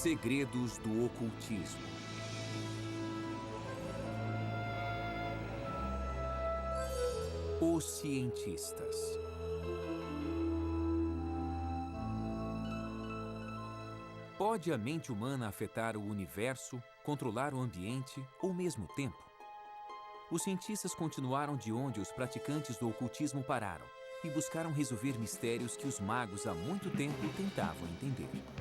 Segredos do ocultismo. Os cientistas. Pode a mente humana afetar o universo, controlar o ambiente ou mesmo o tempo? Os cientistas continuaram de onde os praticantes do ocultismo pararam e buscaram resolver mistérios que os magos há muito tempo tentavam entender. –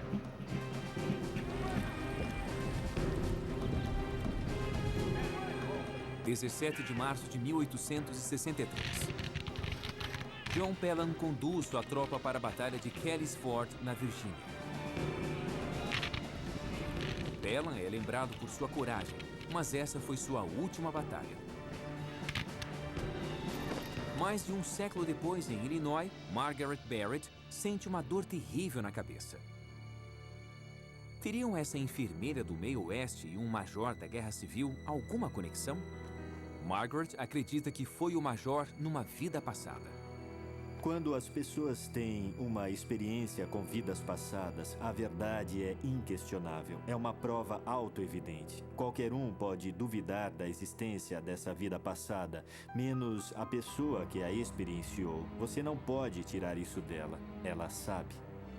17 de março de 1863. John Pelham conduz sua tropa para a Batalha de Kelly's Ford, na Virgínia. Pelham é lembrado por sua coragem, mas essa foi sua última batalha. Mais de um século depois, em Illinois, Margaret Barrett sente uma dor terrível na cabeça. Teriam essa enfermeira do meio oeste e um major da Guerra Civil alguma conexão? Margaret acredita que foi o major numa vida passada. Quando as pessoas têm uma experiência com vidas passadas, a verdade é inquestionável. É uma prova autoevidente. Qualquer um pode duvidar da existência dessa vida passada, menos a pessoa que a experienciou. Você não pode tirar isso dela. Ela sabe.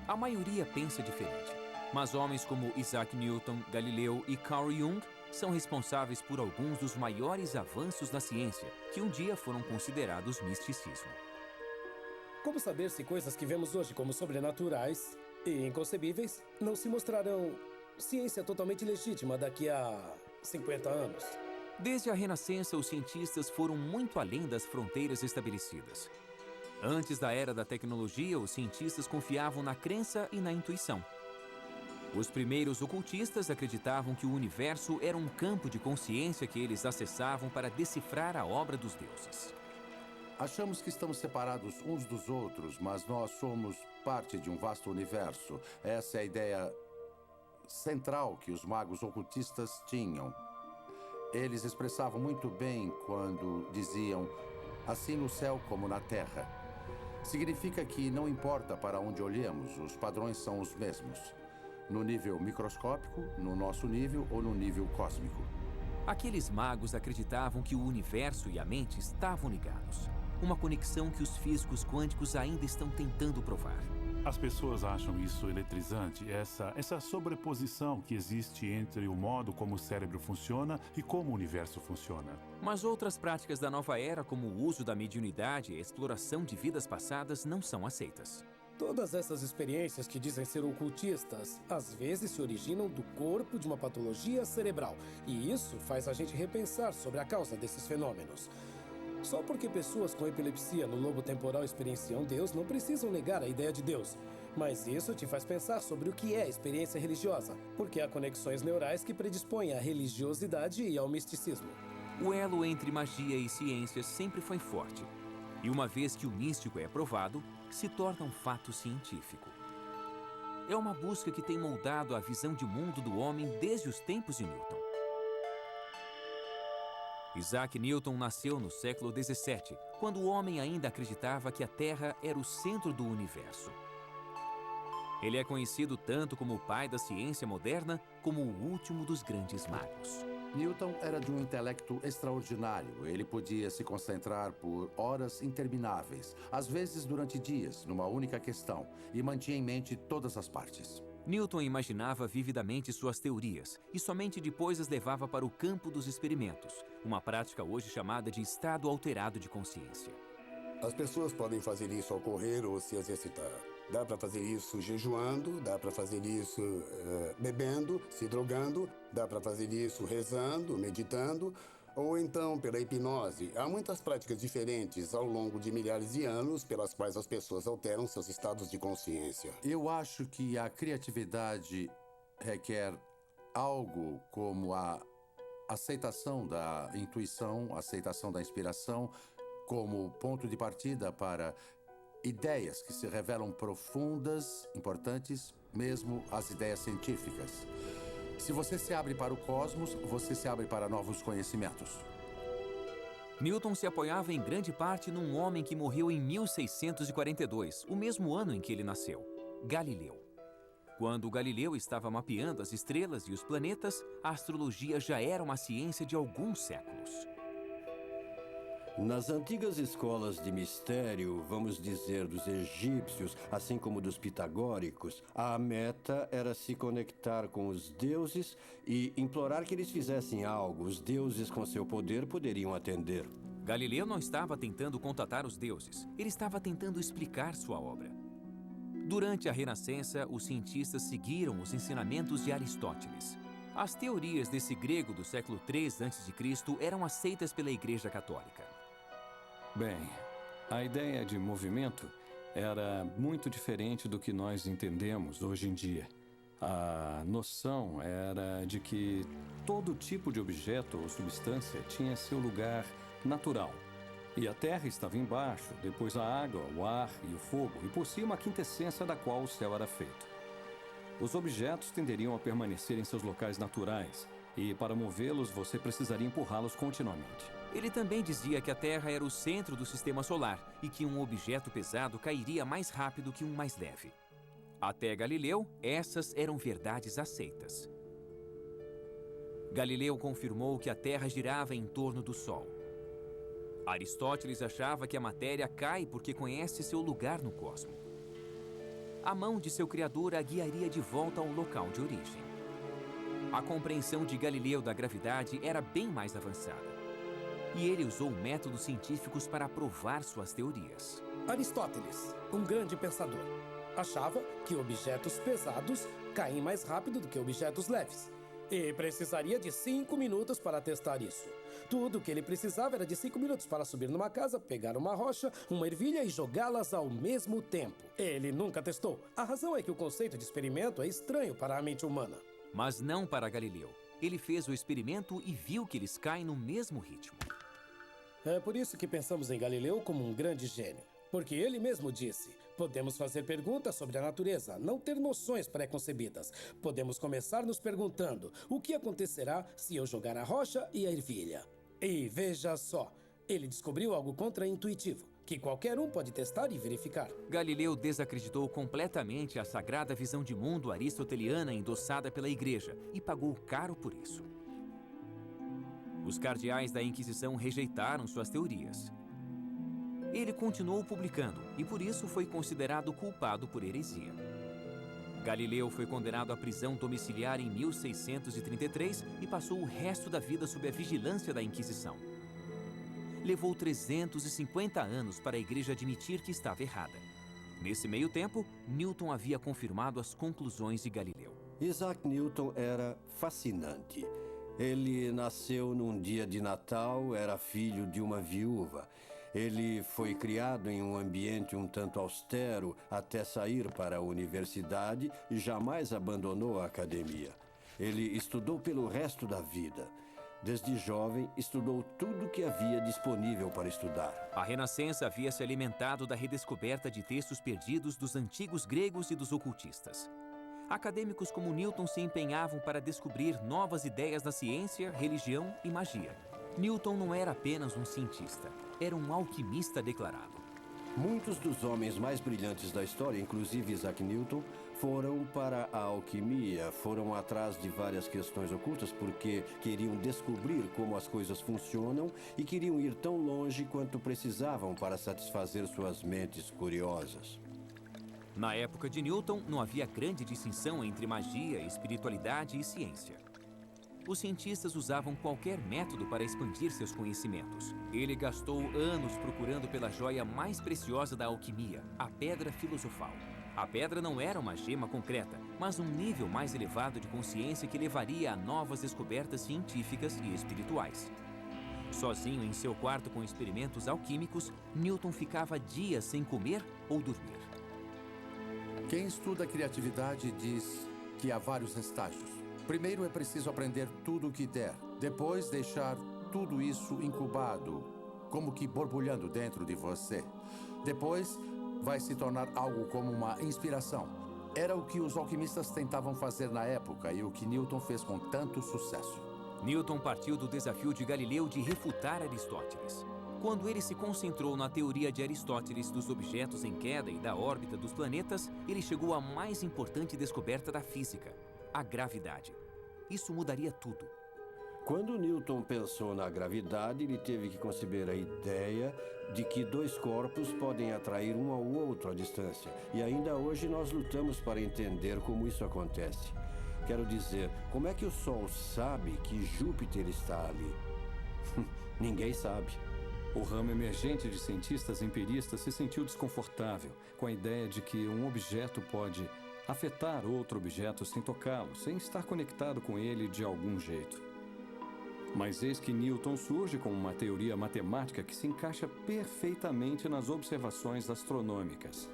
A maioria pensa diferente, mas homens como Isaac Newton, Galileu e Carl Jung são responsáveis por alguns dos maiores avanços na ciência, que um dia foram considerados misticismo. Como saber se coisas que vemos hoje como sobrenaturais e inconcebíveis não se mostrarão ciência totalmente legítima daqui a 50 anos? Desde a Renascença, os cientistas foram muito além das fronteiras estabelecidas. Antes da era da tecnologia, os cientistas confiavam na crença e na intuição. Os primeiros ocultistas acreditavam que o universo era um campo de consciência que eles acessavam para decifrar a obra dos deuses. Achamos que estamos separados uns dos outros, mas nós somos parte de um vasto universo. Essa é a ideia central que os magos ocultistas tinham. Eles expressavam muito bem quando diziam, assim no céu como na terra. Significa que não importa para onde olhemos, os padrões são os mesmos. No nível microscópico, no nosso nível ou no nível cósmico. Aqueles magos acreditavam que o universo e a mente estavam ligados. Uma conexão que os físicos quânticos ainda estão tentando provar. As pessoas acham isso eletrizante, essa sobreposição que existe entre o modo como o cérebro funciona e como o universo funciona. Mas outras práticas da nova era, como o uso da mediunidade e a exploração de vidas passadas, não são aceitas. Todas essas experiências que dizem ser ocultistas, às vezes se originam do corpo de uma patologia cerebral. E isso faz a gente repensar sobre a causa desses fenômenos. Só porque pessoas com epilepsia no lobo temporal experienciam Deus, não precisam negar a ideia de Deus. Mas isso te faz pensar sobre o que é experiência religiosa, porque há conexões neurais que predispõem à religiosidade e ao misticismo. O elo entre magia e ciência sempre foi forte. E uma vez que o místico é provado, se torna um fato científico. É uma busca que tem moldado a visão de mundo do homem desde os tempos de Newton. Isaac Newton nasceu no século XVII, quando o homem ainda acreditava que a Terra era o centro do universo. Ele é conhecido tanto como o pai da ciência moderna, como o último dos grandes magos. Newton era de um intelecto extraordinário. Ele podia se concentrar por horas intermináveis, às vezes durante dias, numa única questão, e mantinha em mente todas as partes. Newton imaginava vividamente suas teorias e somente depois as levava para o campo dos experimentos, uma prática hoje chamada de estado alterado de consciência. As pessoas podem fazer isso ao correr ou se exercitar. Dá para fazer isso jejuando, dá para fazer isso bebendo, se drogando, dá para fazer isso rezando, meditando, ou então pela hipnose. Há muitas práticas diferentes ao longo de milhares de anos pelas quais as pessoas alteram seus estados de consciência. Eu acho que a criatividade requer algo como a aceitação da intuição, a aceitação da inspiração como ponto de partida para ideias que se revelam profundas, importantes, mesmo as ideias científicas. Se você se abre para o cosmos, você se abre para novos conhecimentos. Newton se apoiava em grande parte num homem que morreu em 1642, o mesmo ano em que ele nasceu, Galileu. Quando Galileu estava mapeando as estrelas e os planetas, a astrologia já era uma ciência de alguns séculos. Nas antigas escolas de mistério, vamos dizer dos egípcios, assim como dos pitagóricos, a meta era se conectar com os deuses e implorar que eles fizessem algo. Os deuses, com seu poder, poderiam atender. Galileu não estava tentando contatar os deuses, ele estava tentando explicar sua obra. Durante a Renascença, os cientistas seguiram os ensinamentos de Aristóteles. As teorias desse grego do século III a.C. eram aceitas pela Igreja Católica. Bem, a ideia de movimento era muito diferente do que nós entendemos hoje em dia. A noção era de que todo tipo de objeto ou substância tinha seu lugar natural. E a terra estava embaixo, depois a água, o ar e o fogo, e por cima a quintessência da qual o céu era feito. Os objetos tenderiam a permanecer em seus locais naturais, e para movê-los você precisaria empurrá-los continuamente. Ele também dizia que a Terra era o centro do sistema solar e que um objeto pesado cairia mais rápido que um mais leve. Até Galileu, essas eram verdades aceitas. Galileu confirmou que a Terra girava em torno do Sol. Aristóteles achava que a matéria cai porque conhece seu lugar no cosmo. A mão de seu criador a guiaria de volta ao local de origem. A compreensão de Galileu da gravidade era bem mais avançada. E ele usou métodos científicos para provar suas teorias. Aristóteles, um grande pensador, achava que objetos pesados caem mais rápido do que objetos leves. E precisaria de 5 minutos para testar isso. Tudo o que ele precisava era de 5 minutos para subir numa casa, pegar uma rocha, uma ervilha e jogá-las ao mesmo tempo. Ele nunca testou. A razão é que o conceito de experimento é estranho para a mente humana. Mas não para Galileu. Ele fez o experimento e viu que eles caem no mesmo ritmo. É por isso que pensamos em Galileu como um grande gênio. Porque ele mesmo disse, podemos fazer perguntas sobre a natureza, não ter noções pré-concebidas. Podemos começar nos perguntando, o que acontecerá se eu jogar a rocha e a ervilha? E veja só, ele descobriu algo contra-intuitivo, que qualquer um pode testar e verificar. Galileu desacreditou completamente a sagrada visão de mundo aristoteliana endossada pela Igreja e pagou caro por isso. Os cardeais da Inquisição rejeitaram suas teorias. Ele continuou publicando e por isso foi considerado culpado por heresia. Galileu foi condenado à prisão domiciliar em 1633 e passou o resto da vida sob a vigilância da Inquisição. Levou 350 anos para a Igreja admitir que estava errada. Nesse meio tempo, Newton havia confirmado as conclusões de Galileu. Isaac Newton era fascinante. Ele nasceu num dia de Natal, era filho de uma viúva. Ele foi criado em um ambiente um tanto austero até sair para a universidade e jamais abandonou a academia. Ele estudou pelo resto da vida. Desde jovem, estudou tudo que havia disponível para estudar. A Renascença havia se alimentado da redescoberta de textos perdidos dos antigos gregos e dos ocultistas. Acadêmicos como Newton se empenhavam para descobrir novas ideias na ciência, religião e magia. Newton não era apenas um cientista, era um alquimista declarado. Muitos dos homens mais brilhantes da história, inclusive Isaac Newton, foram para a alquimia, foram atrás de várias questões ocultas porque queriam descobrir como as coisas funcionam e queriam ir tão longe quanto precisavam para satisfazer suas mentes curiosas. Na época de Newton, não havia grande distinção entre magia, espiritualidade e ciência. Os cientistas usavam qualquer método para expandir seus conhecimentos. Ele gastou anos procurando pela joia mais preciosa da alquimia, a pedra filosofal. A pedra não era uma gema concreta, mas um nível mais elevado de consciência que levaria a novas descobertas científicas e espirituais. Sozinho em seu quarto com experimentos alquímicos, Newton ficava dias sem comer ou dormir. Quem estuda a criatividade diz que há vários estágios. Primeiro é preciso aprender tudo o que der. Depois deixar tudo isso incubado, como que borbulhando dentro de você. Depois vai se tornar algo como uma inspiração. Era o que os alquimistas tentavam fazer na época e o que Newton fez com tanto sucesso. Newton partiu do desafio de Galileu de refutar Aristóteles. Quando ele se concentrou na teoria de Aristóteles dos objetos em queda e da órbita dos planetas, ele chegou à mais importante descoberta da física, a gravidade. Isso mudaria tudo. Quando Newton pensou na gravidade, ele teve que conceber a ideia de que dois corpos podem atrair um ao outro à distância. E ainda hoje nós lutamos para entender como isso acontece. Quero dizer, como é que o Sol sabe que Júpiter está ali? Ninguém sabe. O ramo emergente de cientistas empiristas se sentiu desconfortável com a ideia de que um objeto pode afetar outro objeto sem tocá-lo, sem estar conectado com ele de algum jeito. Mas eis que Newton surge com uma teoria matemática que se encaixa perfeitamente nas observações astronômicas,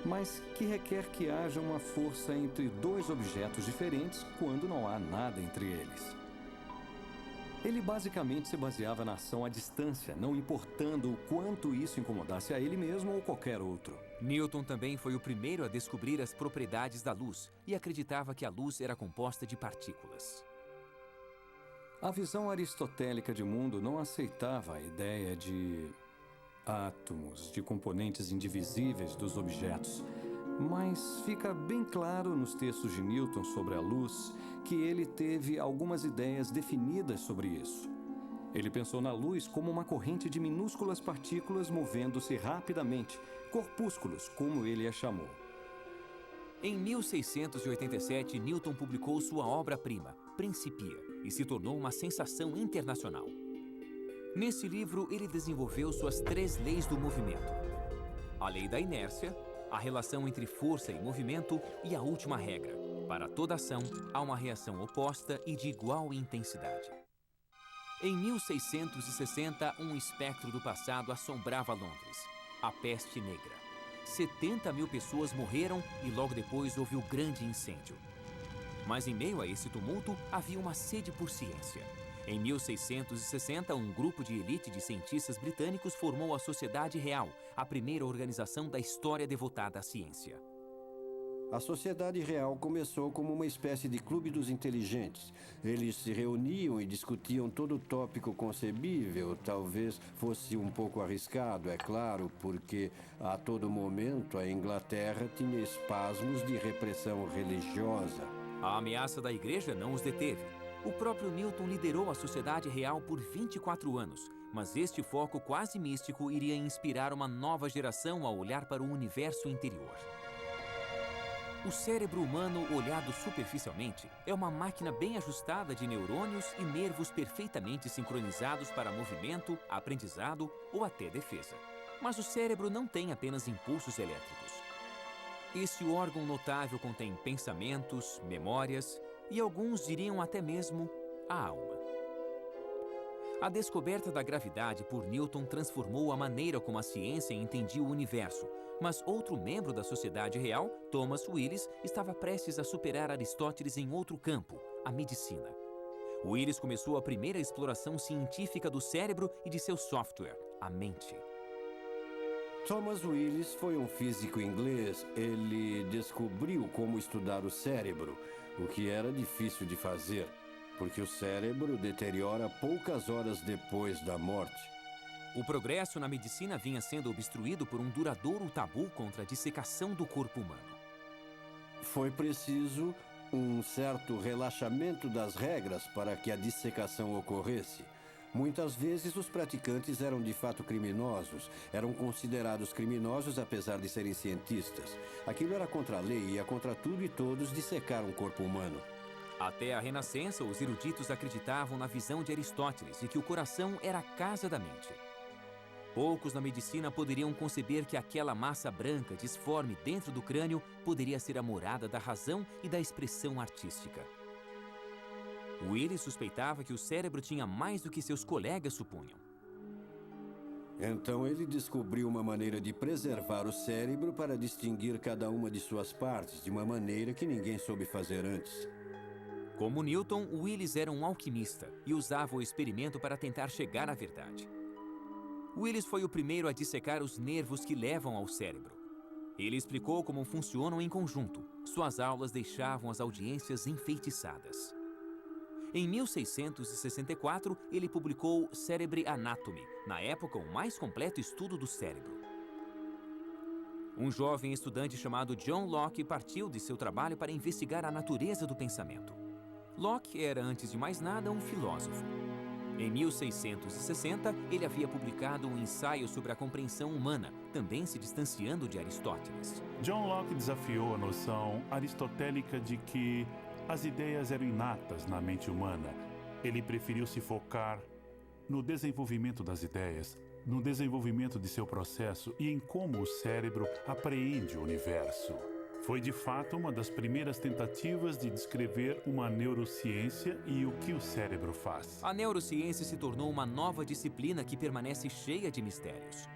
mas que requer que haja uma força entre dois objetos diferentes quando não há nada entre eles. Ele basicamente se baseava na ação à distância, não importando o quanto isso incomodasse a ele mesmo ou qualquer outro. Newton também foi o primeiro a descobrir as propriedades da luz e acreditava que a luz era composta de partículas. A visão aristotélica de mundo não aceitava a ideia de átomos, de componentes indivisíveis dos objetos. Mas fica bem claro nos textos de Newton sobre a luz que ele teve algumas ideias definidas sobre isso. Ele pensou na luz como uma corrente de minúsculas partículas movendo-se rapidamente, corpúsculos, como ele a chamou. Em 1687, Newton publicou sua obra-prima, Principia, e se tornou uma sensação internacional. Nesse livro, ele desenvolveu suas 3 leis do movimento: a lei da inércia, a relação entre força e movimento e a última regra: para toda ação, há uma reação oposta e de igual intensidade. Em 1660, um espectro do passado assombrava Londres: a peste negra. 70 mil pessoas morreram e logo depois houve o grande incêndio. Mas em meio a esse tumulto, havia uma sede por ciência. Em 1660, um grupo de elite de cientistas britânicos formou a Sociedade Real, a primeira organização da história devotada à ciência. A Sociedade Real começou como uma espécie de clube dos inteligentes. Eles se reuniam e discutiam todo tópico concebível. Talvez fosse um pouco arriscado, é claro, porque a todo momento a Inglaterra tinha espasmos de repressão religiosa. A ameaça da igreja não os deteve. O próprio Newton liderou a Sociedade Real por 24 anos, mas este foco quase místico iria inspirar uma nova geração a olhar para o universo interior. O cérebro humano, olhado superficialmente, é uma máquina bem ajustada de neurônios e nervos perfeitamente sincronizados para movimento, aprendizado ou até defesa. Mas o cérebro não tem apenas impulsos elétricos. Este órgão notável contém pensamentos, memórias e alguns diriam até mesmo a alma. A descoberta da gravidade por Newton transformou a maneira como a ciência entendia o universo, mas outro membro da Sociedade Real, Thomas Willis, estava prestes a superar Aristóteles em outro campo, a medicina. Willis começou a primeira exploração científica do cérebro e de seu software, a mente. Thomas Willis foi um físico inglês. Ele descobriu como estudar o cérebro, o que era difícil de fazer, porque o cérebro deteriora poucas horas depois da morte. O progresso na medicina vinha sendo obstruído por um duradouro tabu contra a dissecação do corpo humano. Foi preciso um certo relaxamento das regras para que a dissecação ocorresse. Muitas vezes os praticantes eram de fato criminosos, eram considerados criminosos apesar de serem cientistas. Aquilo era contra a lei e ia contra tudo e todos dissecar um corpo humano. Até a Renascença, os eruditos acreditavam na visão de Aristóteles de que o coração era a casa da mente. Poucos na medicina poderiam conceber que aquela massa branca disforme dentro do crânio poderia ser a morada da razão e da expressão artística. Willis suspeitava que o cérebro tinha mais do que seus colegas supunham. Então ele descobriu uma maneira de preservar o cérebro para distinguir cada uma de suas partes de uma maneira que ninguém soube fazer antes. Como Newton, Willis era um alquimista e usava o experimento para tentar chegar à verdade. Willis foi o primeiro a dissecar os nervos que levam ao cérebro. Ele explicou como funcionam em conjunto. Suas aulas deixavam as audiências enfeitiçadas. Em 1664, ele publicou Cerebri Anatomy, na época o mais completo estudo do cérebro. Um jovem estudante chamado John Locke partiu de seu trabalho para investigar a natureza do pensamento. Locke era, antes de mais nada, um filósofo. Em 1660, ele havia publicado um ensaio sobre a compreensão humana, também se distanciando de Aristóteles. John Locke desafiou a noção aristotélica de que as ideias eram inatas na mente humana. Ele preferiu se focar no desenvolvimento das ideias, no desenvolvimento de seu processo e em como o cérebro apreende o universo. Foi, de fato, uma das primeiras tentativas de descrever uma neurociência e o que o cérebro faz. A neurociência se tornou uma nova disciplina que permanece cheia de mistérios.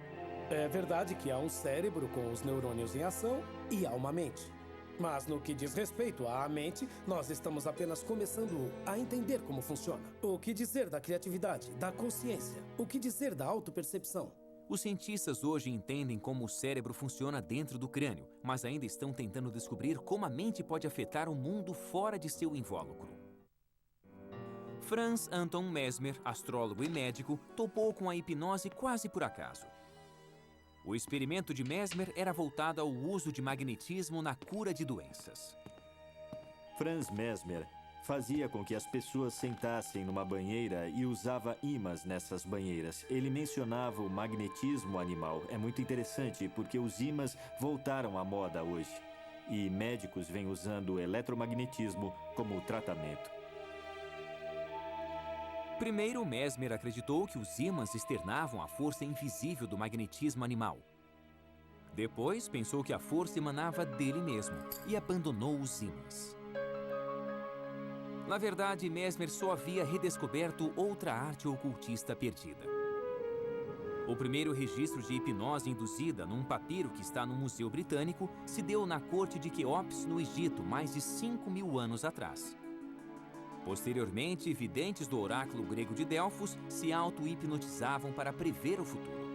É verdade que há um cérebro com os neurônios em ação e há uma mente. Mas no que diz respeito à mente, nós estamos apenas começando a entender como funciona. O que dizer da criatividade, da consciência? O que dizer da autopercepção? Os cientistas hoje entendem como o cérebro funciona dentro do crânio, mas ainda estão tentando descobrir como a mente pode afetar o mundo fora de seu invólucro. Franz Anton Mesmer, astrólogo e médico, topou com a hipnose quase por acaso. O experimento de Mesmer era voltado ao uso de magnetismo na cura de doenças. Franz Mesmer fazia com que as pessoas sentassem numa banheira e usava ímãs nessas banheiras. Ele mencionava o magnetismo animal. É muito interessante porque os ímãs voltaram à moda hoje. E médicos vêm usando o eletromagnetismo como tratamento. Primeiro, Mesmer acreditou que os ímãs externavam a força invisível do magnetismo animal. Depois, pensou que a força emanava dele mesmo e abandonou os ímãs. Na verdade, Mesmer só havia redescoberto outra arte ocultista perdida. O primeiro registro de hipnose induzida num papiro que está no Museu Britânico se deu na corte de Quéops, no Egito, mais de 5.000 anos atrás. Posteriormente, videntes do oráculo grego de Delfos se auto-hipnotizavam para prever o futuro.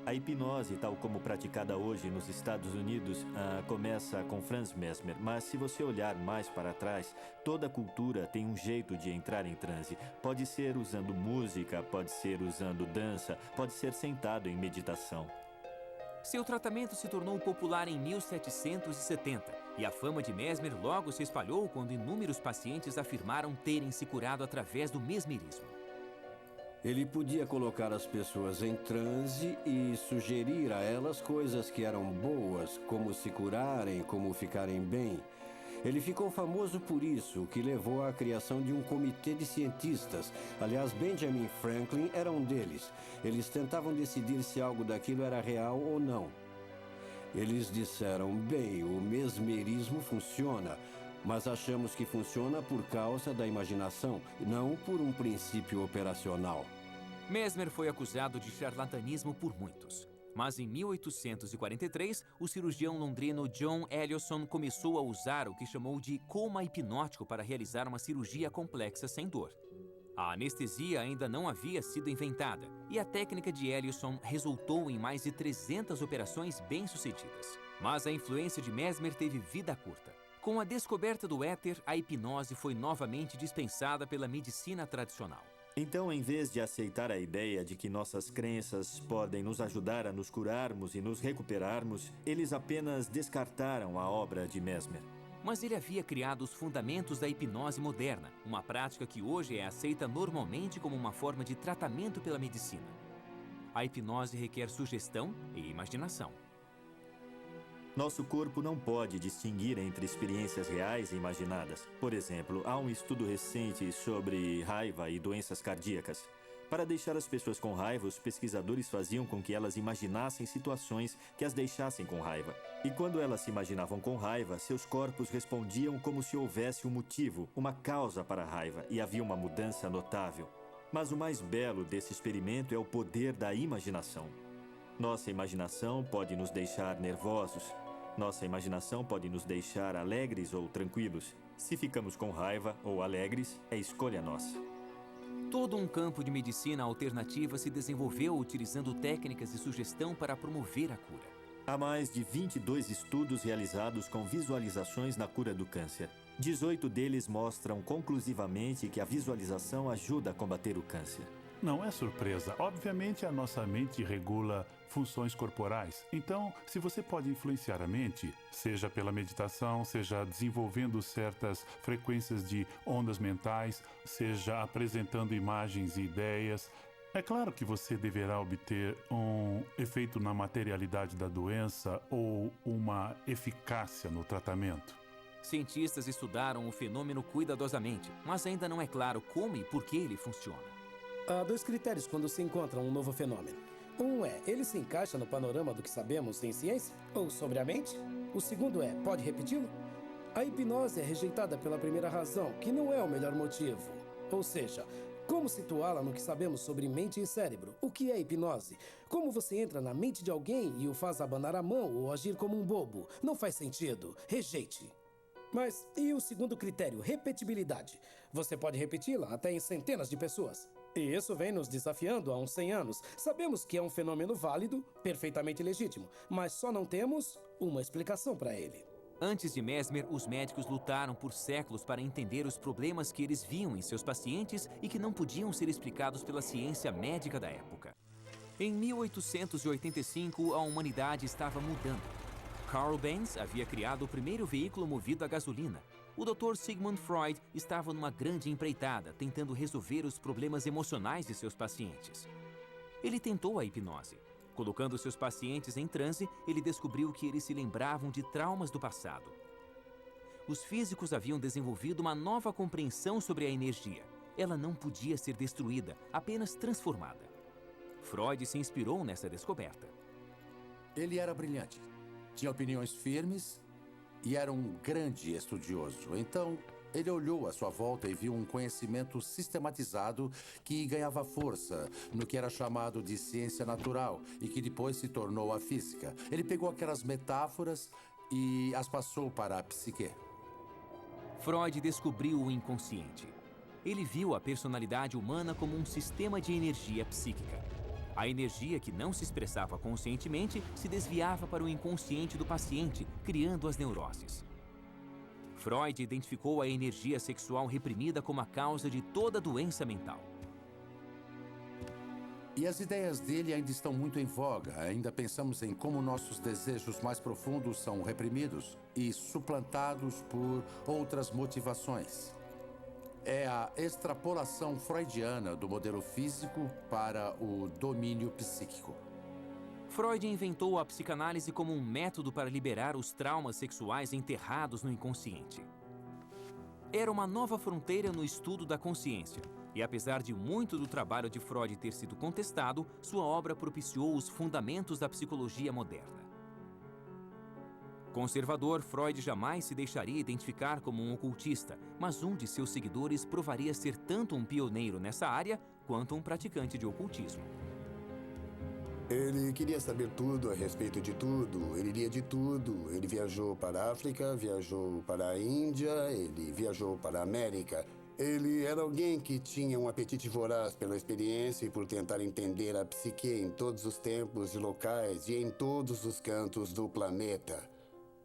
A hipnose, tal como praticada hoje nos Estados Unidos, começa com Franz Mesmer. Mas se você olhar mais para trás, toda cultura tem um jeito de entrar em transe. Pode ser usando música, pode ser usando dança, pode ser sentado em meditação. Seu tratamento se tornou popular em 1770 e a fama de Mesmer logo se espalhou quando inúmeros pacientes afirmaram terem se curado através do mesmerismo. Ele podia colocar as pessoas em transe e sugerir a elas coisas que eram boas, como se curarem, como ficarem bem. Ele ficou famoso por isso, o que levou à criação de um comitê de cientistas. Aliás, Benjamin Franklin era um deles. Eles tentavam decidir se algo daquilo era real ou não. Eles disseram, bem, o mesmerismo funciona, mas achamos que funciona por causa da imaginação, não por um princípio operacional. Mesmer foi acusado de charlatanismo por muitos. Mas em 1843, o cirurgião londrino John Ellison começou a usar o que chamou de coma hipnótico para realizar uma cirurgia complexa sem dor. A anestesia ainda não havia sido inventada e a técnica de Ellison resultou em mais de 300 operações bem-sucedidas. Mas a influência de Mesmer teve vida curta. Com a descoberta do éter, a hipnose foi novamente dispensada pela medicina tradicional. Então, em vez de aceitar a ideia de que nossas crenças podem nos ajudar a nos curarmos e nos recuperarmos, eles apenas descartaram a obra de Mesmer. Mas ele havia criado os fundamentos da hipnose moderna, uma prática que hoje é aceita normalmente como uma forma de tratamento pela medicina. A hipnose requer sugestão e imaginação. Nosso corpo não pode distinguir entre experiências reais e imaginadas. Por exemplo, há um estudo recente sobre raiva e doenças cardíacas. Para deixar as pessoas com raiva, os pesquisadores faziam com que elas imaginassem situações que as deixassem com raiva. E quando elas se imaginavam com raiva, seus corpos respondiam como se houvesse um motivo, uma causa para a raiva, e havia uma mudança notável. Mas o mais belo desse experimento é o poder da imaginação. Nossa imaginação pode nos deixar nervosos. Nossa imaginação pode nos deixar alegres ou tranquilos. Se ficamos com raiva ou alegres, é escolha nossa. Todo um campo de medicina alternativa se desenvolveu utilizando técnicas de sugestão para promover a cura. Há mais de 22 estudos realizados com visualizações na cura do câncer. 18 deles mostram conclusivamente que a visualização ajuda a combater o câncer. Não é surpresa. Obviamente, a nossa mente regula funções corporais. Então, se você pode influenciar a mente, seja pela meditação, seja desenvolvendo certas frequências de ondas mentais, seja apresentando imagens e ideias, é claro que você deverá obter um efeito na materialidade da doença ou uma eficácia no tratamento. Cientistas estudaram o fenômeno cuidadosamente, mas ainda não é claro como e por que ele funciona. Há 2 critérios quando se encontra um novo fenômeno. Um é, ele se encaixa no panorama do que sabemos em ciência? Ou sobre a mente? O segundo é, pode repeti-lo? A hipnose é rejeitada pela primeira razão, que não é o melhor motivo. Ou seja, como situá-la no que sabemos sobre mente e cérebro? O que é hipnose? Como você entra na mente de alguém e o faz abanar a mão ou agir como um bobo? Não faz sentido. Rejeite. Mas e o segundo critério, repetibilidade? Você pode repeti-la até em centenas de pessoas. E isso vem nos desafiando há uns 100 anos. Sabemos que é um fenômeno válido, perfeitamente legítimo, mas só não temos uma explicação para ele. Antes de Mesmer, os médicos lutaram por séculos para entender os problemas que eles viam em seus pacientes e que não podiam ser explicados pela ciência médica da época. Em 1885, a humanidade estava mudando. Carl Benz havia criado o primeiro veículo movido a gasolina. O Dr. Sigmund Freud estava numa grande empreitada, tentando resolver os problemas emocionais de seus pacientes. Ele tentou a hipnose. Colocando seus pacientes em transe, ele descobriu que eles se lembravam de traumas do passado. Os físicos haviam desenvolvido uma nova compreensão sobre a energia. Ela não podia ser destruída, apenas transformada. Freud se inspirou nessa descoberta. Ele era brilhante, tinha opiniões firmes e era um grande estudioso. Então, ele olhou à sua volta e viu um conhecimento sistematizado que ganhava força no que era chamado de ciência natural e que depois se tornou a física. Ele pegou aquelas metáforas e as passou para a psique. Freud descobriu o inconsciente. Ele viu a personalidade humana como um sistema de energia psíquica. A energia que não se expressava conscientemente se desviava para o inconsciente do paciente, criando as neuroses. Freud identificou a energia sexual reprimida como a causa de toda doença mental. E as ideias dele ainda estão muito em voga. Ainda pensamos em como nossos desejos mais profundos são reprimidos e suplantados por outras motivações. É a extrapolação freudiana do modelo físico para o domínio psíquico. Freud inventou a psicanálise como um método para liberar os traumas sexuais enterrados no inconsciente. Era uma nova fronteira no estudo da consciência, e apesar de muito do trabalho de Freud ter sido contestado, sua obra propiciou os fundamentos da psicologia moderna. Conservador, Freud jamais se deixaria identificar como um ocultista, mas um de seus seguidores provaria ser tanto um pioneiro nessa área quanto um praticante de ocultismo. Ele queria saber tudo a respeito de tudo, ele lia de tudo. Ele viajou para a África, viajou para a Índia, ele viajou para a América. Ele era alguém que tinha um apetite voraz pela experiência e por tentar entender a psique em todos os tempos e locais e em todos os cantos do planeta.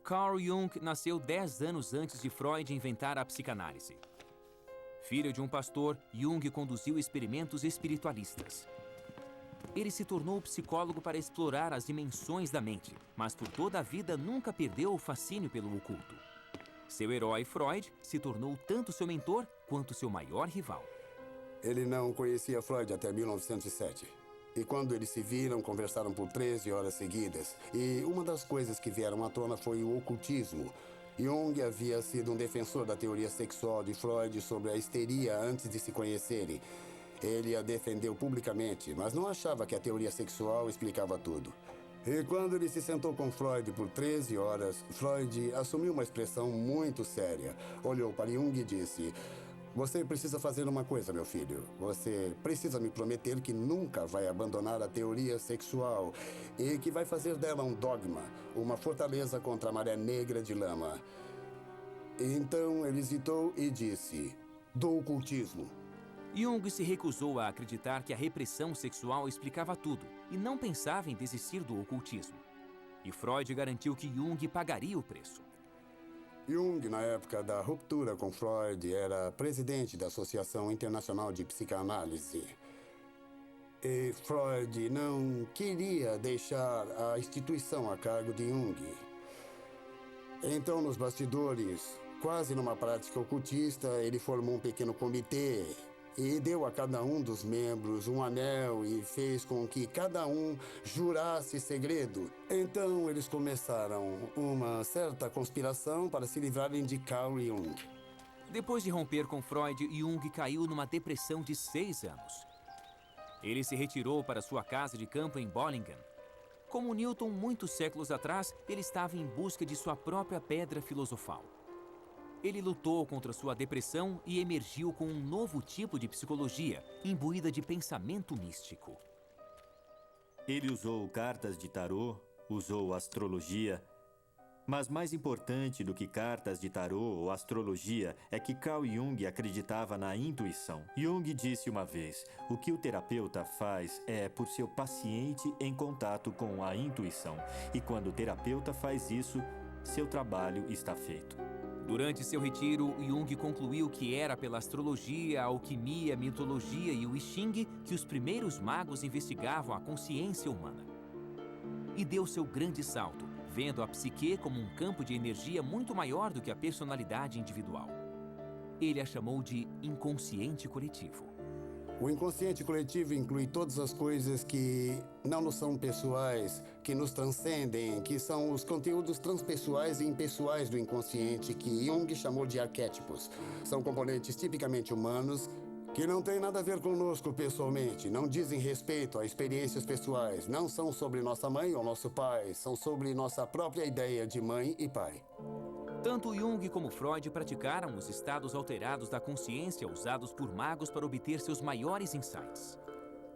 Carl Jung nasceu 10 anos antes de Freud inventar a psicanálise. Filho de um pastor, Jung conduziu experimentos espiritualistas. Ele se tornou psicólogo para explorar as dimensões da mente, mas por toda a vida nunca perdeu o fascínio pelo oculto. Seu herói, Freud, se tornou tanto seu mentor quanto seu maior rival. Ele não conhecia Freud até 1907. E quando eles se viram, conversaram por 13 horas seguidas. E uma das coisas que vieram à tona foi o ocultismo. Jung havia sido um defensor da teoria sexual de Freud sobre a histeria antes de se conhecerem. Ele a defendeu publicamente, mas não achava que a teoria sexual explicava tudo. E quando ele se sentou com Freud por 13 horas, Freud assumiu uma expressão muito séria. Olhou para Jung e disse: "Você precisa fazer uma coisa, meu filho. Você precisa me prometer que nunca vai abandonar a teoria sexual e que vai fazer dela um dogma, uma fortaleza contra a maré negra de lama." Então ele hesitou e disse: "Do ocultismo." Jung se recusou a acreditar que a repressão sexual explicava tudo e não pensava em desistir do ocultismo. E Freud garantiu que Jung pagaria o preço. Jung, na época da ruptura com Freud, era presidente da Associação Internacional de Psicanálise. E Freud não queria deixar a instituição a cargo de Jung. Então, nos bastidores, quase numa prática ocultista, ele formou um pequeno comitê e deu a cada um dos membros um anel e fez com que cada um jurasse segredo. Então, eles começaram uma certa conspiração para se livrarem de Carl Jung. Depois de romper com Freud, Jung caiu numa depressão de 6 anos. Ele se retirou para sua casa de campo em Bollingen. Como Newton, muitos séculos atrás, ele estava em busca de sua própria pedra filosofal. Ele lutou contra sua depressão e emergiu com um novo tipo de psicologia, imbuída de pensamento místico. Ele usou cartas de tarô, usou astrologia. Mas mais importante do que cartas de tarô ou astrologia é que Carl Jung acreditava na intuição. Jung disse uma vez: o que o terapeuta faz é por seu paciente em contato com a intuição. E quando o terapeuta faz isso, seu trabalho está feito. Durante seu retiro, Jung concluiu que era pela astrologia, a alquimia, a mitologia e o I Ching que os primeiros magos investigavam a consciência humana. E deu seu grande salto, vendo a psique como um campo de energia muito maior do que a personalidade individual. Ele a chamou de inconsciente coletivo. O inconsciente coletivo inclui todas as coisas que não nos são pessoais, que nos transcendem, que são os conteúdos transpessoais e impessoais do inconsciente, que Jung chamou de arquétipos. São componentes tipicamente humanos que não têm nada a ver conosco pessoalmente, não dizem respeito a experiências pessoais, não são sobre nossa mãe ou nosso pai, são sobre nossa própria ideia de mãe e pai. Tanto Jung como Freud praticaram os estados alterados da consciência usados por magos para obter seus maiores insights.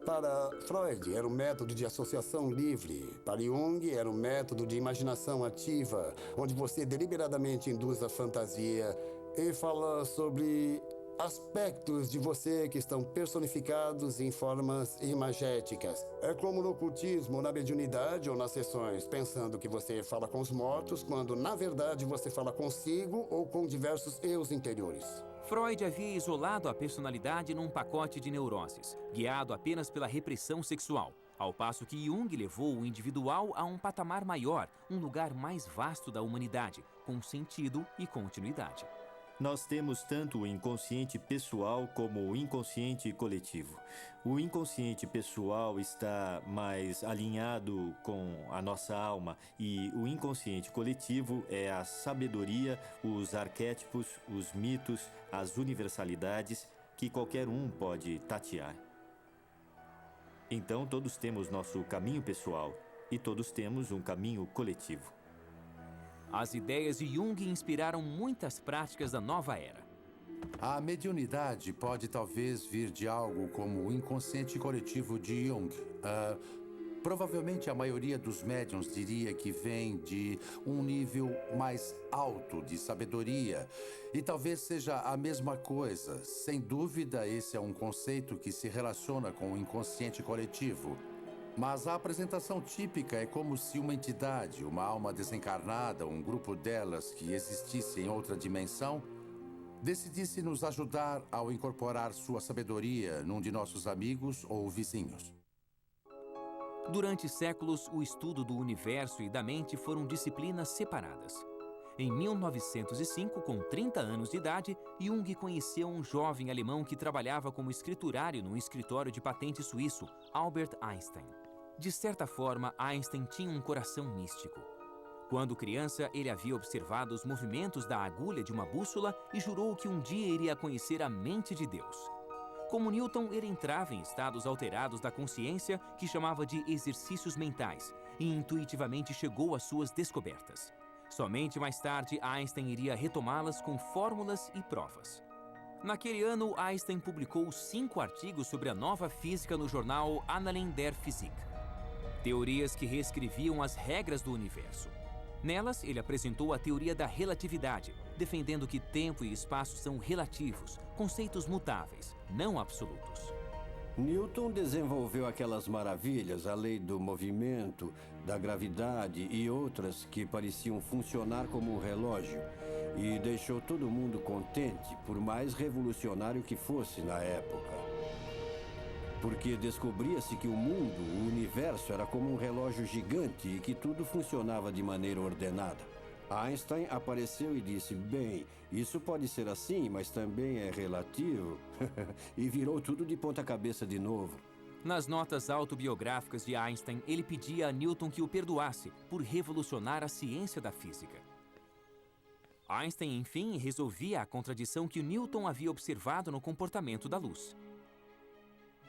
Para Freud, era um método de associação livre. Para Jung, era um método de imaginação ativa, onde você deliberadamente induz a fantasia e fala sobre aspectos de você que estão personificados em formas imagéticas. É como no ocultismo, na mediunidade ou nas sessões, pensando que você fala com os mortos, quando na verdade você fala consigo ou com diversos eus interiores. Freud havia isolado a personalidade num pacote de neuroses, guiado apenas pela repressão sexual, ao passo que Jung levou o individual a um patamar maior, um lugar mais vasto da humanidade, com sentido e continuidade. Nós temos tanto o inconsciente pessoal como o inconsciente coletivo. O inconsciente pessoal está mais alinhado com a nossa alma e o inconsciente coletivo é a sabedoria, os arquétipos, os mitos, as universalidades que qualquer um pode tatear. Então todos temos nosso caminho pessoal e todos temos um caminho coletivo. As ideias de Jung inspiraram muitas práticas da nova era. A mediunidade pode talvez vir de algo como o inconsciente coletivo de Jung. Provavelmente a maioria dos médiuns diria que vem de um nível mais alto de sabedoria. E talvez seja a mesma coisa. Sem dúvida, esse é um conceito que se relaciona com o inconsciente coletivo. Mas a apresentação típica é como se uma entidade, uma alma desencarnada, um grupo delas que existisse em outra dimensão, decidisse nos ajudar ao incorporar sua sabedoria num de nossos amigos ou vizinhos. Durante séculos, o estudo do universo e da mente foram disciplinas separadas. Em 1905, com 30 anos de idade, Jung conheceu um jovem alemão que trabalhava como escriturário num escritório de patente suíço, Albert Einstein. De certa forma, Einstein tinha um coração místico. Quando criança, ele havia observado os movimentos da agulha de uma bússola e jurou que um dia iria conhecer a mente de Deus. Como Newton, ele entrava em estados alterados da consciência que chamava de exercícios mentais e intuitivamente chegou às suas descobertas. Somente mais tarde, Einstein iria retomá-las com fórmulas e provas. Naquele ano, Einstein publicou 5 artigos sobre a nova física no jornal Annalen der Physik. Teorias que reescreviam as regras do universo. Nelas, ele apresentou a teoria da relatividade, defendendo que tempo e espaço são relativos, conceitos mutáveis, não absolutos. Newton desenvolveu aquelas maravilhas, a lei do movimento, da gravidade e outras que pareciam funcionar como um relógio. E deixou todo mundo contente, por mais revolucionário que fosse na época. Porque descobria-se que o mundo, o universo, era como um relógio gigante e que tudo funcionava de maneira ordenada. Einstein apareceu e disse, bem, isso pode ser assim, mas também é relativo. E virou tudo de ponta cabeça de novo. Nas notas autobiográficas de Einstein, ele pedia a Newton que o perdoasse por revolucionar a ciência da física. Einstein, enfim, resolvia a contradição que o Newton havia observado no comportamento da luz.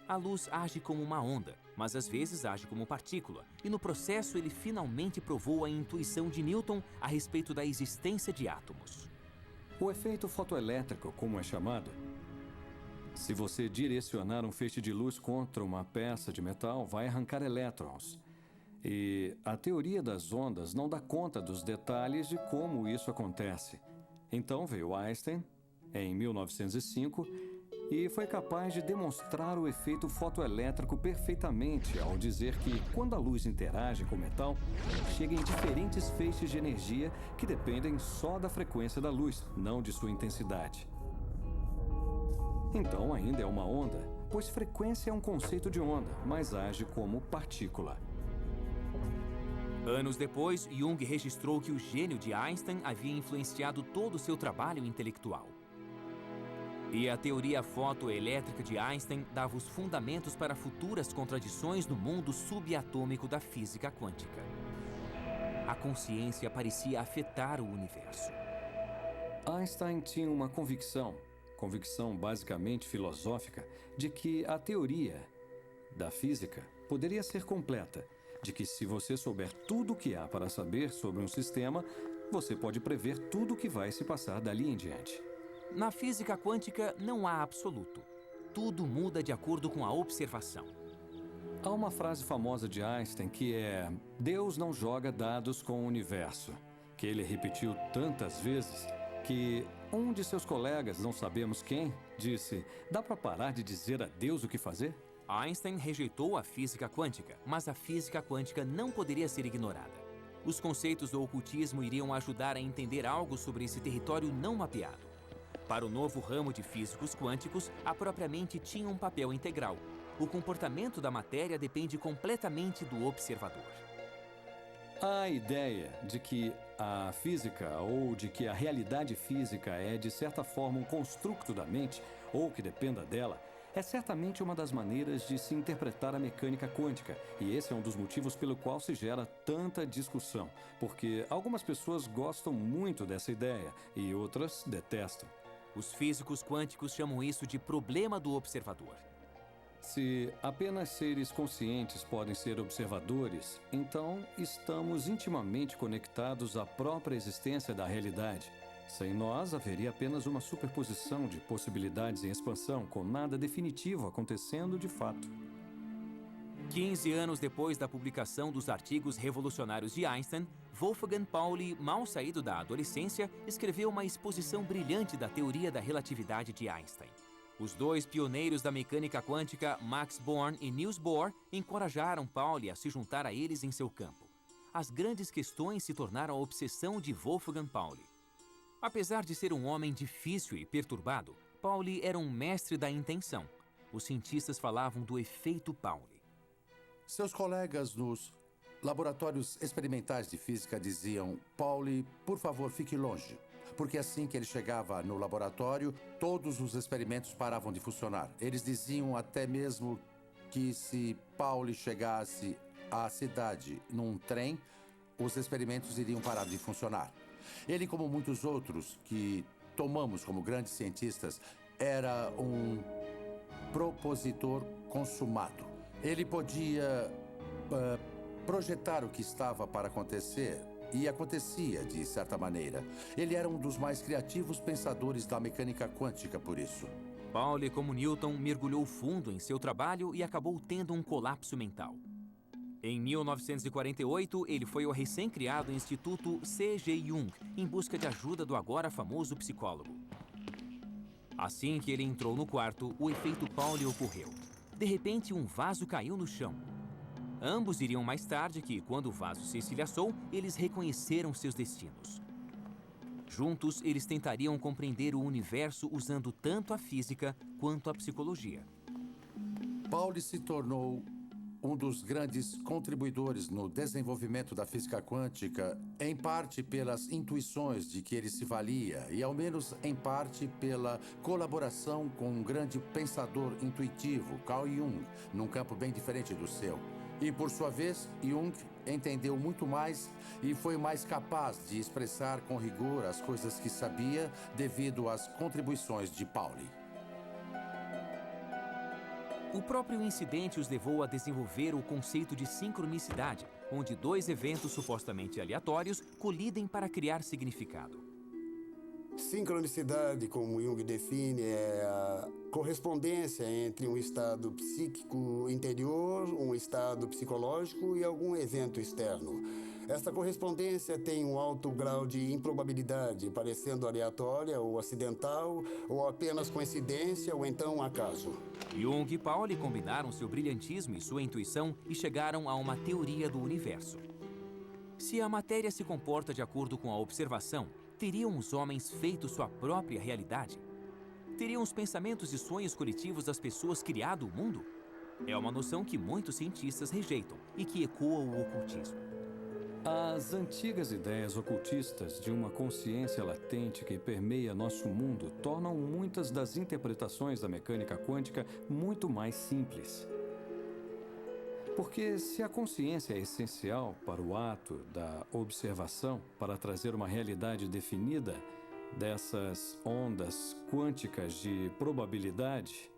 A luz age como uma onda, mas às vezes age como partícula, e no processo ele finalmente provou a intuição de Newton a respeito da existência de átomos. O efeito fotoelétrico, como é chamado, se você direcionar um feixe de luz contra uma peça de metal, vai arrancar elétrons. E a teoria das ondas não dá conta dos detalhes de como isso acontece. Então veio Einstein, em 1905, e foi capaz de demonstrar o efeito fotoelétrico perfeitamente ao dizer que, quando a luz interage com o metal, chega em diferentes feixes de energia que dependem só da frequência da luz, não de sua intensidade. Então ainda é uma onda, pois frequência é um conceito de onda, mas age como partícula. Anos depois, Jung registrou que o gênio de Einstein havia influenciado todo o seu trabalho intelectual. E a teoria fotoelétrica de Einstein dava os fundamentos para futuras contradições no mundo subatômico da física quântica. A consciência parecia afetar o universo. Einstein tinha uma convicção basicamente filosófica, de que a teoria da física poderia ser completa, de que se você souber tudo o que há para saber sobre um sistema, você pode prever tudo o que vai se passar dali em diante. Na física quântica não há absoluto. Tudo muda de acordo com a observação. Há uma frase famosa de Einstein que é: Deus não joga dados com o universo, que ele repetiu tantas vezes que um de seus colegas, não sabemos quem, disse: dá para parar de dizer a Deus o que fazer? Einstein rejeitou a física quântica, mas a física quântica não poderia ser ignorada. Os conceitos do ocultismo iriam ajudar a entender algo sobre esse território não mapeado. Para o novo ramo de físicos quânticos, a própria mente tinha um papel integral. O comportamento da matéria depende completamente do observador. A ideia de que a física ou de que a realidade física é, de certa forma, um construto da mente ou que dependa dela, é certamente uma das maneiras de se interpretar a mecânica quântica, e esse é um dos motivos pelo qual se gera tanta discussão, porque algumas pessoas gostam muito dessa ideia e outras detestam. Os físicos quânticos chamam isso de problema do observador. Se apenas seres conscientes podem ser observadores, então estamos intimamente conectados à própria existência da realidade. Sem nós, haveria apenas uma superposição de possibilidades em expansão, com nada definitivo acontecendo de fato. 15 anos depois da publicação dos artigos revolucionários de Einstein, Wolfgang Pauli, mal saído da adolescência, escreveu uma exposição brilhante da teoria da relatividade de Einstein. Os dois pioneiros da mecânica quântica, Max Born e Niels Bohr, encorajaram Pauli a se juntar a eles em seu campo. As grandes questões se tornaram a obsessão de Wolfgang Pauli. Apesar de ser um homem difícil e perturbado, Pauli era um mestre da intenção. Os cientistas falavam do efeito Pauli. Seus colegas nos laboratórios experimentais de física diziam: Pauli, por favor, fique longe. Porque assim que ele chegava no laboratório, todos os experimentos paravam de funcionar. Eles diziam até mesmo que se Pauli chegasse à cidade num trem, os experimentos iriam parar de funcionar. Ele, como muitos outros que tomamos como grandes cientistas, era um propositor consumado. Ele podia projetar o que estava para acontecer e acontecia de certa maneira. Ele era um dos mais criativos pensadores da mecânica quântica por isso. Pauli, como Newton, mergulhou fundo em seu trabalho e acabou tendo um colapso mental. Em 1948, ele foi ao recém-criado Instituto C.G. Jung, em busca de ajuda do agora famoso psicólogo. Assim que ele entrou no quarto, o efeito Pauli ocorreu. De repente, um vaso caiu no chão. Ambos diriam mais tarde que, quando o vaso se estilhaçou, eles reconheceram seus destinos. Juntos, eles tentariam compreender o universo usando tanto a física quanto a psicologia. Pauli se tornou um dos grandes contribuidores no desenvolvimento da física quântica, em parte pelas intuições de que ele se valia e, ao menos em parte, pela colaboração com um grande pensador intuitivo, Carl Jung, num campo bem diferente do seu. E, por sua vez, Jung entendeu muito mais e foi mais capaz de expressar com rigor as coisas que sabia devido às contribuições de Pauli. O próprio incidente os levou a desenvolver o conceito de sincronicidade, onde dois eventos supostamente aleatórios colidem para criar significado. Sincronicidade, como Jung define, é a correspondência entre um estado psíquico interior, um estado psicológico e algum evento externo. Esta correspondência tem um alto grau de improbabilidade, parecendo aleatória ou acidental, ou apenas coincidência ou então acaso. Jung e Pauli combinaram seu brilhantismo e sua intuição e chegaram a uma teoria do universo. Se a matéria se comporta de acordo com a observação, teriam os homens feito sua própria realidade? Teriam os pensamentos e sonhos coletivos das pessoas criado o mundo? É uma noção que muitos cientistas rejeitam e que ecoa o ocultismo. As antigas ideias ocultistas de uma consciência latente que permeia nosso mundo tornam muitas das interpretações da mecânica quântica muito mais simples. Porque se a consciência é essencial para o ato da observação, para trazer uma realidade definida dessas ondas quânticas de probabilidade,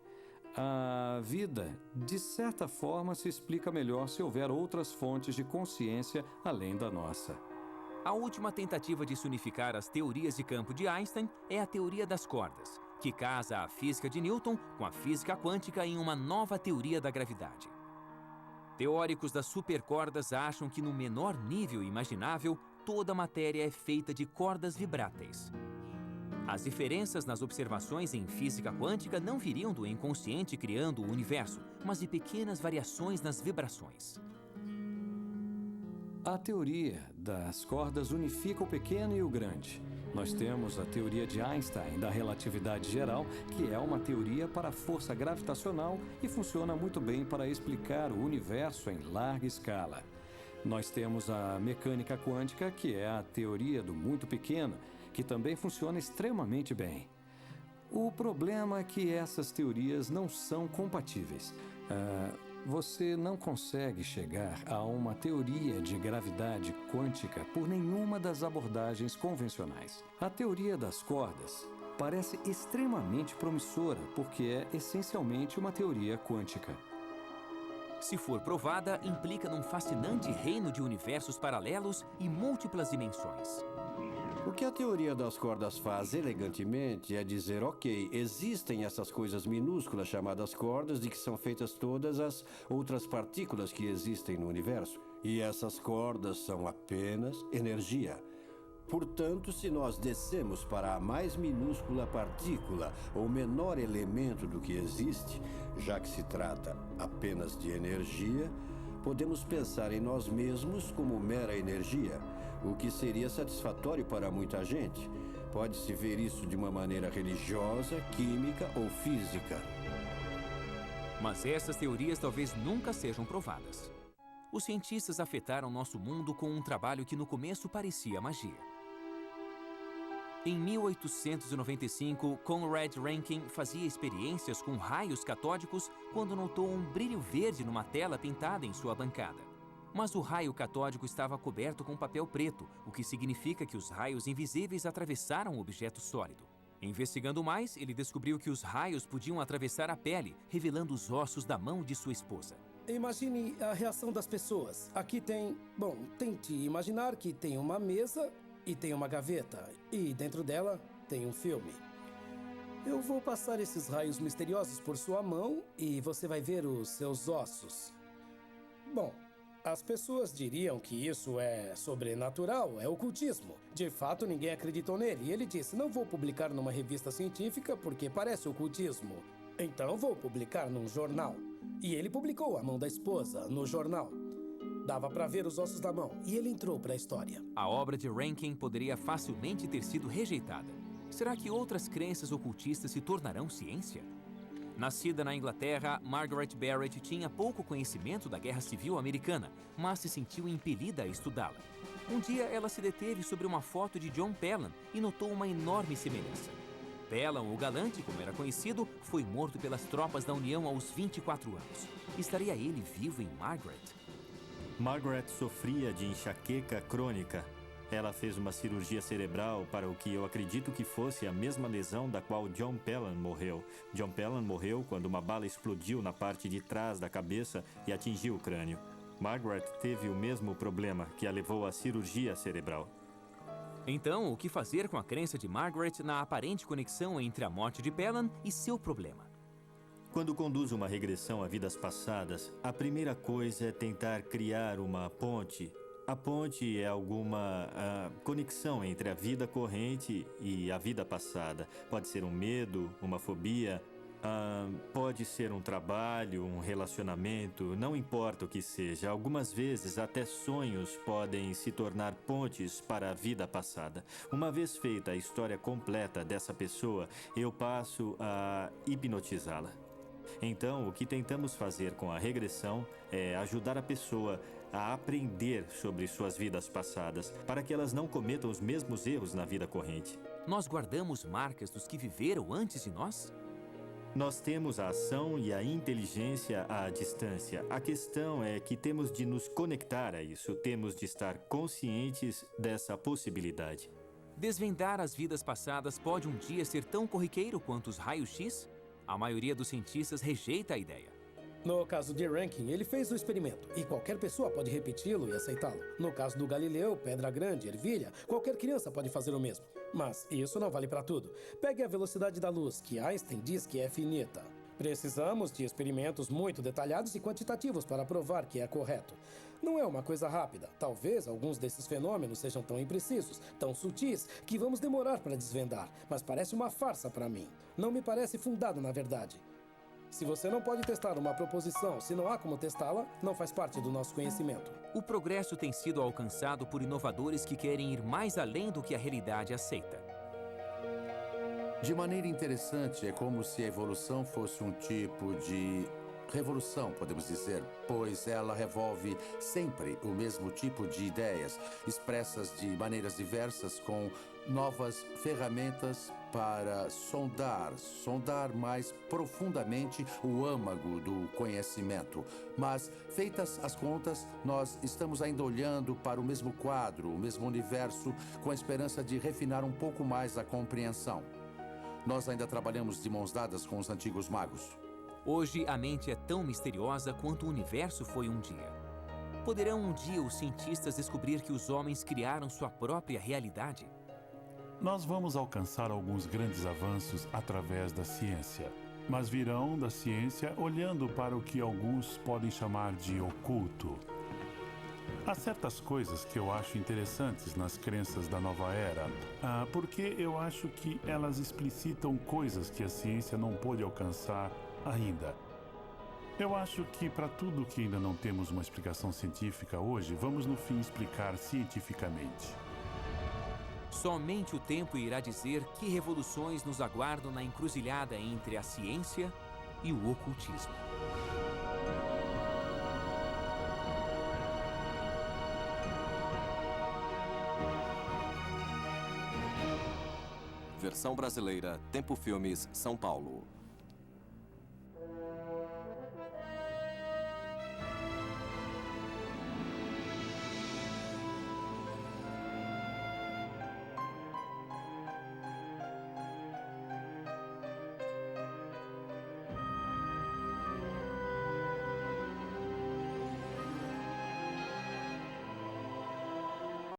a vida, de certa forma, se explica melhor se houver outras fontes de consciência além da nossa. A última tentativa de se unificar as teorias de campo de Einstein é a teoria das cordas, que casa a física de Newton com a física quântica em uma nova teoria da gravidade. Teóricos das supercordas acham que, no menor nível imaginável, toda a matéria é feita de cordas vibráteis. As diferenças nas observações em física quântica não viriam do inconsciente criando o universo, mas de pequenas variações nas vibrações. A teoria das cordas unifica o pequeno e o grande. Nós temos a teoria de Einstein da relatividade geral, que é uma teoria para a força gravitacional e funciona muito bem para explicar o universo em larga escala. Nós temos a mecânica quântica, que é a teoria do muito pequeno, que também funciona extremamente bem. O problema é que essas teorias não são compatíveis. Você não consegue chegar a uma teoria de gravidade quântica por nenhuma das abordagens convencionais. A teoria das cordas parece extremamente promissora, porque é essencialmente uma teoria quântica. Se for provada, implica num fascinante reino de universos paralelos e múltiplas dimensões. O que a teoria das cordas faz elegantemente é dizer, ok, existem essas coisas minúsculas chamadas cordas de que são feitas todas as outras partículas que existem no universo. E essas cordas são apenas energia. Portanto, se nós descemos para a mais minúscula partícula ou menor elemento do que existe, já que se trata apenas de energia, podemos pensar em nós mesmos como mera energia, o que seria satisfatório para muita gente. Pode-se ver isso de uma maneira religiosa, química ou física. Mas essas teorias talvez nunca sejam provadas. Os cientistas afetaram nosso mundo com um trabalho que no começo parecia magia. Em 1895, Conrad Rankin fazia experiências com raios catódicos quando notou um brilho verde numa tela pintada em sua bancada. Mas o raio catódico estava coberto com papel preto, o que significa que os raios invisíveis atravessaram o objeto sólido. Investigando mais, ele descobriu que os raios podiam atravessar a pele, revelando os ossos da mão de sua esposa. Imagine a reação das pessoas. Aqui tem... Bom, tente imaginar que tem uma mesa e tem uma gaveta. E dentro dela tem um filme. Eu vou passar esses raios misteriosos por sua mão e você vai ver os seus ossos. Bom, as pessoas diriam que isso é sobrenatural, é ocultismo. De fato, ninguém acreditou nele. E ele disse, não vou publicar numa revista científica porque parece ocultismo. Então vou publicar num jornal. E ele publicou a mão da esposa no jornal. Dava para ver os ossos da mão e ele entrou para a história. A obra de Rankin poderia facilmente ter sido rejeitada. Será que outras crenças ocultistas se tornarão ciência? Nascida na Inglaterra, Margaret Barrett tinha pouco conhecimento da Guerra Civil Americana, mas se sentiu impelida a estudá-la. Um dia, ela se deteve sobre uma foto de John Pelham e notou uma enorme semelhança. Pelham, o galante, como era conhecido, foi morto pelas tropas da União aos 24 anos. Estaria ele vivo em Margaret? Margaret sofria de enxaqueca crônica. Ela fez uma cirurgia cerebral para o que eu acredito que fosse a mesma lesão da qual John Pelham morreu. John Pelham morreu quando uma bala explodiu na parte de trás da cabeça e atingiu o crânio. Margaret teve o mesmo problema que a levou à cirurgia cerebral. Então, o que fazer com a crença de Margaret na aparente conexão entre a morte de Pelham e seu problema? Quando conduzo uma regressão a vidas passadas, a primeira coisa é tentar criar uma ponte. A ponte é alguma conexão entre a vida corrente e a vida passada. Pode ser um medo, uma fobia, pode ser um trabalho, um relacionamento, não importa o que seja. Algumas vezes até sonhos podem se tornar pontes para a vida passada. Uma vez feita a história completa dessa pessoa, eu passo a hipnotizá-la. Então, o que tentamos fazer com a regressão é ajudar a pessoa a aprender sobre suas vidas passadas, para que elas não cometam os mesmos erros na vida corrente. Nós guardamos marcas dos que viveram antes de nós? Nós temos a ação e a inteligência à distância. A questão é que temos de nos conectar a isso, temos de estar conscientes dessa possibilidade. Desvendar as vidas passadas pode um dia ser tão corriqueiro quanto os raios-x? A maioria dos cientistas rejeita a ideia. No caso de Rankin, ele fez o experimento e qualquer pessoa pode repeti-lo e aceitá-lo. No caso do Galileu, Pedra Grande, Ervilha, qualquer criança pode fazer o mesmo. Mas isso não vale para tudo. Pegue a velocidade da luz, que Einstein diz que é finita. Precisamos de experimentos muito detalhados e quantitativos para provar que é correto. Não é uma coisa rápida. Talvez alguns desses fenômenos sejam tão imprecisos, tão sutis, que vamos demorar para desvendar. Mas parece uma farsa para mim. Não me parece fundado na verdade. Se você não pode testar uma proposição, se não há como testá-la, não faz parte do nosso conhecimento. O progresso tem sido alcançado por inovadores que querem ir mais além do que a realidade aceita. De maneira interessante, é como se a evolução fosse um tipo de revolução, podemos dizer, pois ela revolve sempre o mesmo tipo de ideias, expressas de maneiras diversas, com novas ferramentas para sondar mais profundamente o âmago do conhecimento. Mas, feitas as contas, nós estamos ainda olhando para o mesmo quadro, o mesmo universo, com a esperança de refinar um pouco mais a compreensão. Nós ainda trabalhamos de mãos dadas com os antigos magos. Hoje, a mente é tão misteriosa quanto o universo foi um dia. Poderão um dia os cientistas descobrir que os homens criaram sua própria realidade? Nós vamos alcançar alguns grandes avanços através da ciência, mas virão da ciência olhando para o que alguns podem chamar de oculto. Há certas coisas que eu acho interessantes nas crenças da nova era, porque eu acho que elas explicitam coisas que a ciência não pôde alcançar ainda. Eu acho que para tudo que ainda não temos uma explicação científica hoje, vamos no fim explicar cientificamente. Somente o tempo irá dizer que revoluções nos aguardam na encruzilhada entre a ciência e o ocultismo. Versão brasileira, Tempo Filmes, São Paulo.